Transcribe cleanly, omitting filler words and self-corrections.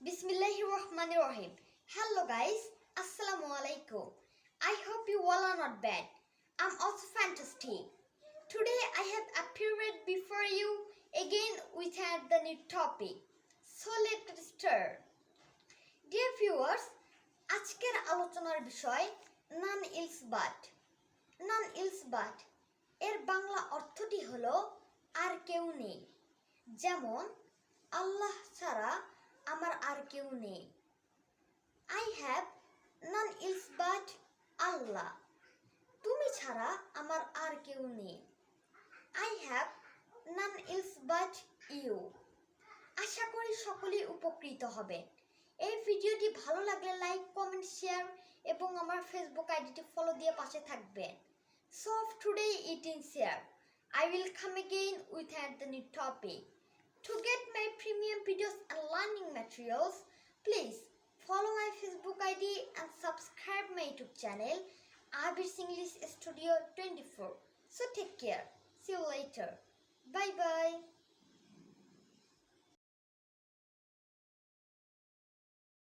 Bismillahirrahmanirrahim. Hello guys, Assalamu alaikum. I hope you all are not bad. I'm also fantastic. Today I have appeared before you again with the new topic. So let's start. Dear viewers, আজকের আলোচনার বিষয় none else but. None else but এর বাংলা অর্থটি হলো আর কেউ নেই। যেমন আল্লাহ ছাড়া আমার আর কেউ নেই। I have none else but Allah. তুমি ছাড়া আমার আর কেউ নেই। I have none else but you. আশা করি সকলেই উপকৃত হবেন। এই ভিডিওটি ভালো লাগলে লাইক, কমেন্ট, শেয়ার এবং আমার ফেসবুক আইডিটি ফলো দিয়ে পাশে থাকবেন। So today it is here. I will come again with a new topic. To get my premium videos and learning materials, please follow my Facebook ID and subscribe my YouTube channel, Abir English Studio 24. So take care. See you later. Bye bye.